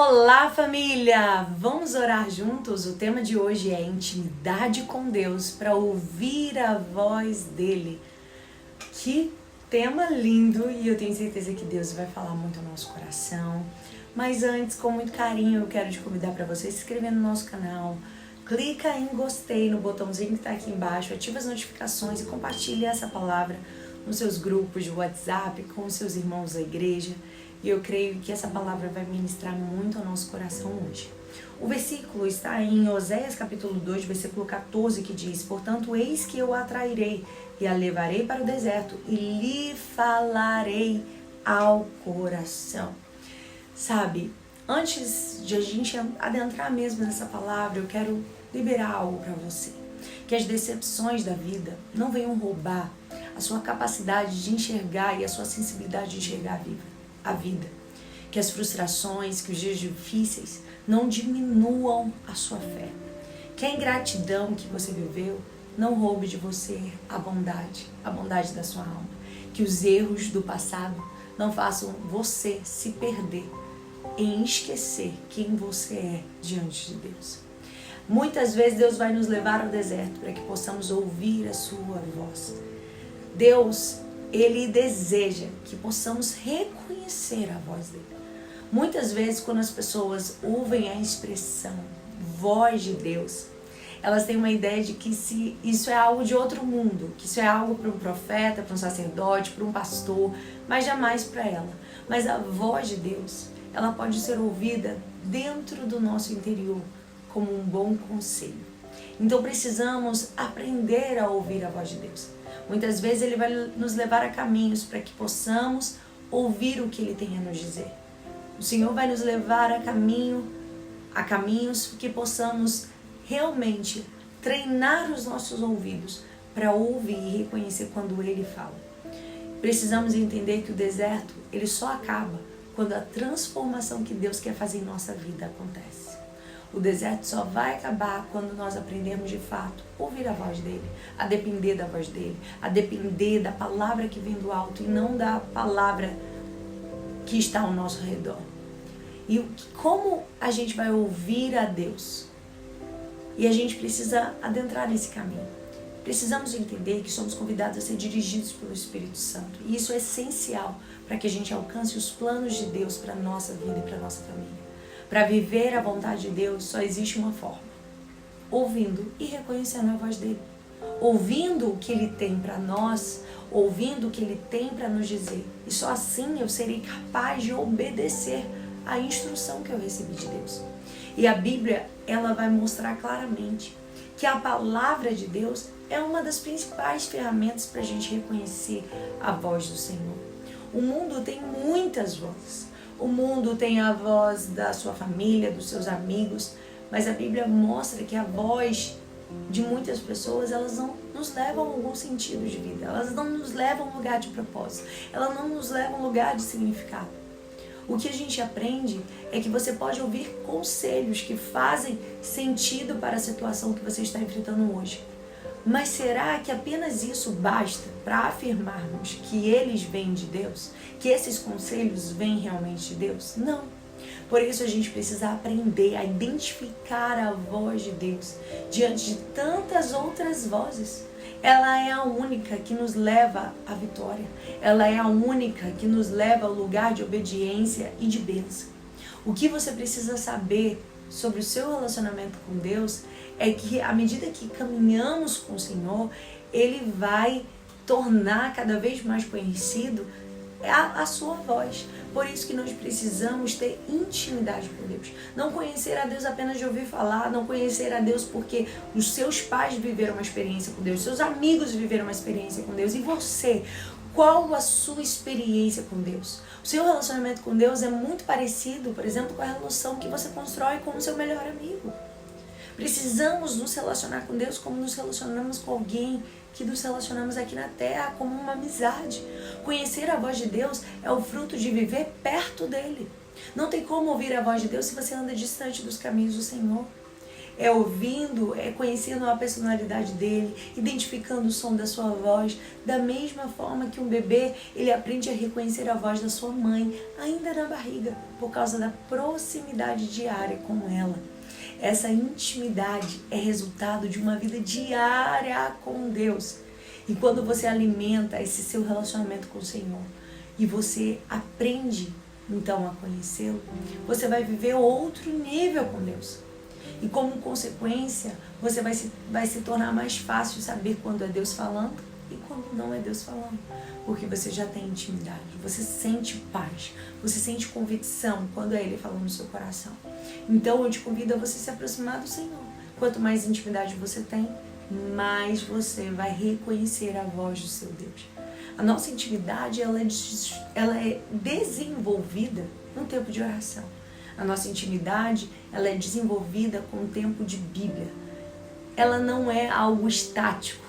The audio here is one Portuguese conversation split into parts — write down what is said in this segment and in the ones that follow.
Olá, família! Vamos orar juntos? O tema de hoje é intimidade com Deus para ouvir a voz dele. Que tema lindo! E eu tenho certeza que Deus vai falar muito ao nosso coração. Mas antes, com muito carinho, eu quero te convidar para você se inscrever no nosso canal. Clica em gostei no botãozinho que está aqui embaixo, ativa as notificações e compartilha essa palavra nos seus grupos de WhatsApp, com os seus irmãos da igreja. E eu creio que essa palavra vai ministrar muito ao nosso coração hoje. O versículo está em Oséias capítulo 2, versículo 14, que diz: Portanto, eis que eu a atrairei e a levarei para o deserto e lhe falarei ao coração. Sabe, antes de a gente adentrar mesmo nessa palavra, eu quero liberar algo para você. Que as decepções da vida não venham roubar a sua capacidade de enxergar e a sua sensibilidade de enxergar a vida. Que as frustrações, que os dias difíceis não diminuam a sua fé. Que a ingratidão que você viveu não roube de você a bondade da sua alma. Que os erros do passado não façam você se perder em esquecer quem você é diante de Deus. Muitas vezes Deus vai nos levar ao deserto para que possamos ouvir a sua voz. Deus, Ele deseja que possamos reconhecer a voz dele. Muitas vezes, quando as pessoas ouvem a expressão voz de Deus, elas têm uma ideia de que isso é algo de outro mundo, que isso é algo para um profeta, para um sacerdote, para um pastor, mas jamais para ela. Mas a voz de Deus, ela pode ser ouvida dentro do nosso interior, como um bom conselho. Então precisamos aprender a ouvir a voz de Deus. Muitas vezes Ele vai nos levar a caminhos para que possamos ouvir o que Ele tem a nos dizer. O Senhor vai nos levar a caminhos que possamos realmente treinar os nossos ouvidos para ouvir e reconhecer quando Ele fala. Precisamos entender que o deserto, ele só acaba quando a transformação que Deus quer fazer em nossa vida acontece. O deserto só vai acabar quando nós aprendermos de fato a ouvir a voz dele, a depender da voz dele, a depender da palavra que vem do alto e não da palavra que está ao nosso redor. E como a gente vai ouvir a Deus? E a gente precisa adentrar nesse caminho. Precisamos entender que somos convidados a ser dirigidos pelo Espírito Santo. E isso é essencial para que a gente alcance os planos de Deus para a nossa vida e para a nossa família. Para viver a vontade de Deus só existe uma forma: ouvindo e reconhecendo a voz dele. Ouvindo o que ele tem para nós, ouvindo o que ele tem para nos dizer. E só assim eu serei capaz de obedecer à instrução que eu recebi de Deus. E a Bíblia, ela vai mostrar claramente que a palavra de Deus é uma das principais ferramentas para a gente reconhecer a voz do Senhor. O mundo tem muitas vozes. O mundo tem a voz da sua família, dos seus amigos, mas a Bíblia mostra que a voz de muitas pessoas, elas não nos levam a algum sentido de vida, elas não nos levam a um lugar de propósito, elas não nos levam a um lugar de significado. O que a gente aprende é que você pode ouvir conselhos que fazem sentido para a situação que você está enfrentando hoje. Mas será que apenas isso basta para afirmarmos que eles vêm de Deus? Que esses conselhos vêm realmente de Deus? Não. Por isso a gente precisa aprender a identificar a voz de Deus diante de tantas outras vozes. Ela é a única que nos leva à vitória. Ela é a única que nos leva ao lugar de obediência e de bênção. O que você precisa saber sobre o seu relacionamento com Deus é que à medida que caminhamos com o Senhor, Ele vai tornar cada vez mais conhecido a sua voz. Por isso que nós precisamos ter intimidade com Deus. Não conhecer a Deus apenas de ouvir falar, não conhecer a Deus porque os seus pais viveram uma experiência com Deus, seus amigos viveram uma experiência com Deus. E você? Qual a sua experiência com Deus? O seu relacionamento com Deus é muito parecido, por exemplo, com a relação que você constrói com o seu melhor amigo. Precisamos nos relacionar com Deus como nos relacionamos com alguém que nos relacionamos aqui na terra, como uma amizade. Conhecer a voz de Deus é o fruto de viver perto dele. Não tem como ouvir a voz de Deus se você anda distante dos caminhos do Senhor. é ouvindo, é conhecendo a personalidade dele, identificando o som da sua voz, da mesma forma que um bebê, ele aprende a reconhecer a voz da sua mãe, ainda na barriga, por causa da proximidade diária com ela. Essa intimidade é resultado de uma vida diária com Deus. E quando você alimenta esse seu relacionamento com o Senhor e você aprende então a conhecê-lo, você vai viver outro nível com Deus. E como consequência, você vai se tornar mais fácil saber quando é Deus falando e quando não é Deus falando. Porque você já tem intimidade, você sente paz, você sente convicção quando é Ele falando no seu coração. Então eu te convido a você se aproximar do Senhor. Quanto mais intimidade você tem, mais você vai reconhecer a voz do seu Deus. A nossa intimidade ela é desenvolvida no tempo de oração. A nossa intimidade ela é desenvolvida com o tempo de Bíblia. Ela não é algo estático.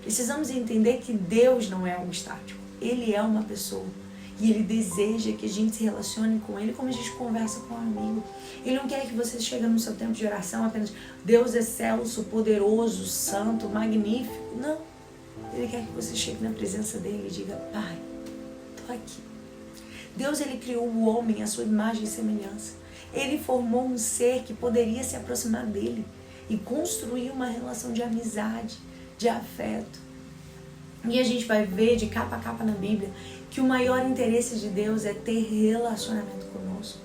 Precisamos entender que Deus não é algo estático. Ele é uma pessoa. E Ele deseja que a gente se relacione com Ele como a gente conversa com um amigo. Ele não quer que você chegue no seu tempo de oração apenas Deus é excelso, poderoso, santo, magnífico. Não. Ele quer que você chegue na presença dele e diga, Pai, estou aqui. Deus ele criou o homem à sua imagem e semelhança. Ele formou um ser que poderia se aproximar dele e construir uma relação de amizade, de afeto. E a gente vai ver de capa a capa na Bíblia que o maior interesse de Deus é ter relacionamento conosco.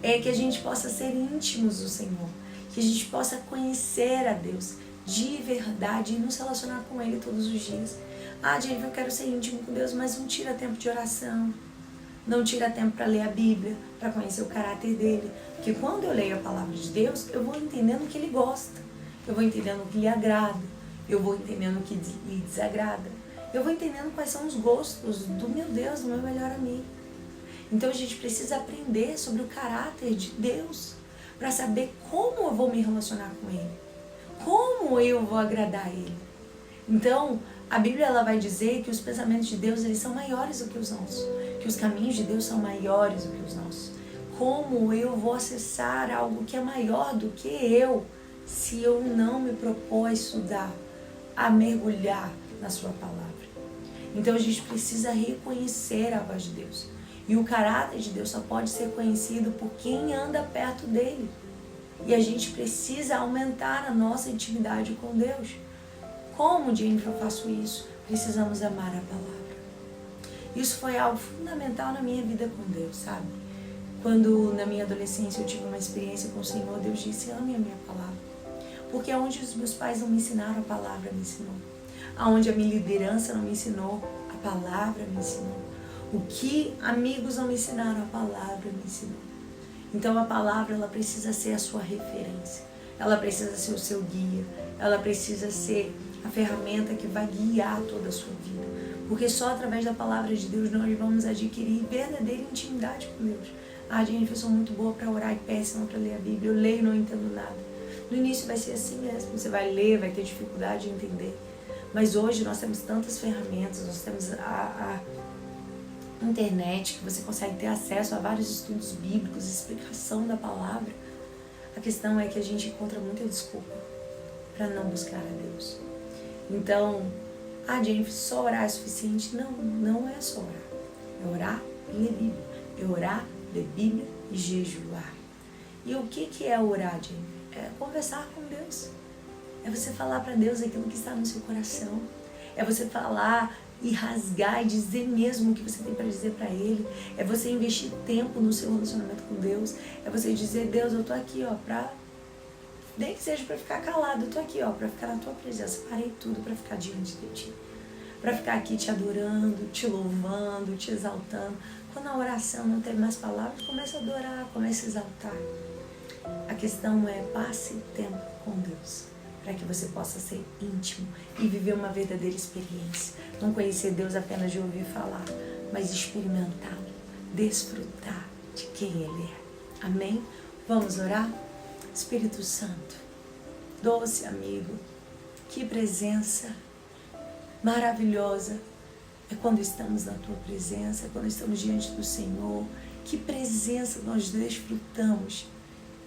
É que a gente possa ser íntimos do Senhor, que a gente possa conhecer a Deus de verdade e nos relacionar com Ele todos os dias. Ah, Jennifer, eu quero ser íntimo com Deus, mas não tira tempo de oração, não tira tempo para ler a Bíblia, para conhecer o caráter dele. Porque quando eu leio a palavra de Deus, eu vou entendendo o que Ele gosta, eu vou entendendo o que lhe agrada, eu vou entendendo o que lhe desagrada, eu vou entendendo quais são os gostos do meu Deus, do meu melhor amigo. Então a gente precisa aprender sobre o caráter de Deus para saber como eu vou me relacionar com Ele, como eu vou agradar a Ele. Então a Bíblia ela vai dizer que os pensamentos de Deus eles são maiores do que os nossos, que os caminhos de Deus são maiores do que os nossos. Como eu vou acessar algo que é maior do que eu se eu não me propor a estudar, a mergulhar na sua palavra? Então a gente precisa reconhecer a voz de Deus. E o caráter de Deus só pode ser conhecido por quem anda perto dele. E a gente precisa aumentar a nossa intimidade com Deus. Como, Jennifer, eu faço isso? Precisamos amar a palavra. Isso foi algo fundamental na minha vida com Deus, sabe? Quando na minha adolescência eu tive uma experiência com o Senhor, Deus disse, ame a minha palavra. Porque aonde os meus pais não me ensinaram, a palavra me ensinou. Aonde a minha liderança não me ensinou, a palavra me ensinou. O que amigos não me ensinaram, a palavra me ensinou. Então a palavra ela precisa ser a sua referência. Ela precisa ser o seu guia. Ela precisa ser a ferramenta que vai guiar toda a sua vida. Porque só através da palavra de Deus nós vamos adquirir verdadeira intimidade com Deus. Ah, gente, eu sou muito boa para orar e péssima para ler a Bíblia. Eu leio e não entendo nada. No início vai ser assim mesmo. Você vai ler, vai ter dificuldade de entender. Mas hoje nós temos tantas ferramentas, nós temos a internet, que você consegue ter acesso a vários estudos bíblicos, explicação da palavra. A questão é que a gente encontra muita desculpa para não buscar a Deus. Então, Jennifer, só orar é suficiente? Não, não é só orar. É orar e ler Bíblia. É orar, ler Bíblia e jejuar. E o que é orar, Jennifer? É conversar com Deus. É você falar para Deus aquilo que está no seu coração. É você falar e rasgar e dizer mesmo o que você tem para dizer para Ele. É você investir tempo no seu relacionamento com Deus. É você dizer, Deus, eu tô aqui, nem que seja para ficar calado, eu tô aqui, para ficar na tua presença. Parei tudo para ficar diante de ti. Para ficar aqui te adorando, te louvando, te exaltando. Quando a oração não tem mais palavras, começa a adorar, começa a exaltar. A questão é passe tempo com Deus, para que você possa ser íntimo e viver uma verdadeira experiência. Não conhecer Deus apenas de ouvir falar, mas experimentá-lo, desfrutar de quem Ele é. Amém? Vamos orar? Espírito Santo, doce amigo, que presença maravilhosa é quando estamos na Tua presença, é quando estamos diante do Senhor. Que presença nós desfrutamos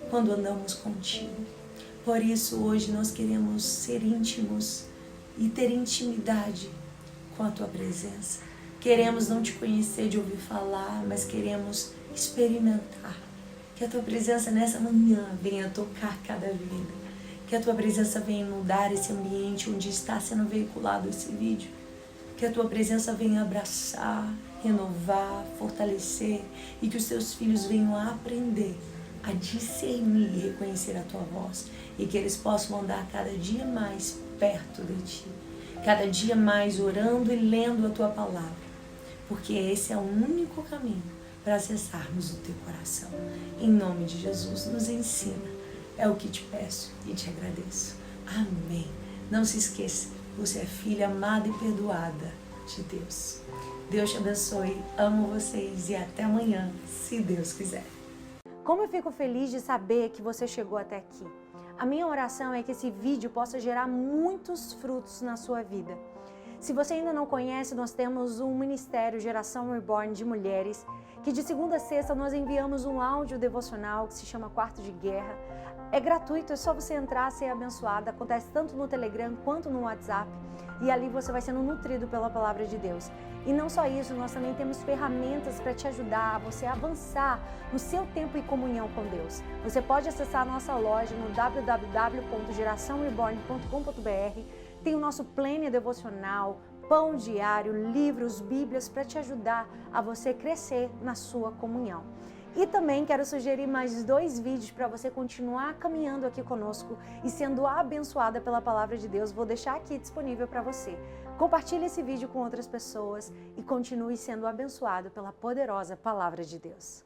quando andamos contigo. Por isso, hoje nós queremos ser íntimos e ter intimidade com a Tua presença. Queremos não Te conhecer de ouvir falar, mas queremos experimentar. Que a Tua presença nessa manhã venha tocar cada vida. Que a Tua presença venha mudar esse ambiente onde está sendo veiculado esse vídeo. Que a Tua presença venha abraçar, renovar, fortalecer e que os Teus filhos venham a aprender a discernir e reconhecer a Tua voz e que eles possam andar cada dia mais perto de Ti, cada dia mais orando e lendo a Tua palavra, porque esse é o único caminho para acessarmos o Teu coração. Em nome de Jesus, nos ensina, é o que Te peço e Te agradeço. Amém. Não se esqueça, você é filha amada e perdoada de Deus. Deus te abençoe, amo vocês e até amanhã, se Deus quiser. Como eu fico feliz de saber que você chegou até aqui. A minha oração é que esse vídeo possa gerar muitos frutos na sua vida. Se você ainda não conhece, nós temos um ministério Geração Reborn de mulheres, que de segunda a sexta nós enviamos um áudio devocional que se chama Quarto de Guerra. É gratuito, é só você entrar, ser abençoado. Acontece tanto no Telegram quanto no WhatsApp. E ali você vai sendo nutrido pela Palavra de Deus. E não só isso, nós também temos ferramentas para te ajudar a você avançar no seu tempo em comunhão com Deus. Você pode acessar a nossa loja no www.geraçãoreborn.com.br. Tem o nosso planner devocional, pão diário, livros, bíblias para te ajudar a você crescer na sua comunhão. E também quero sugerir mais 2 vídeos para você continuar caminhando aqui conosco e sendo abençoada pela Palavra de Deus. Vou deixar aqui disponível para você. Compartilhe esse vídeo com outras pessoas e continue sendo abençoado pela poderosa Palavra de Deus.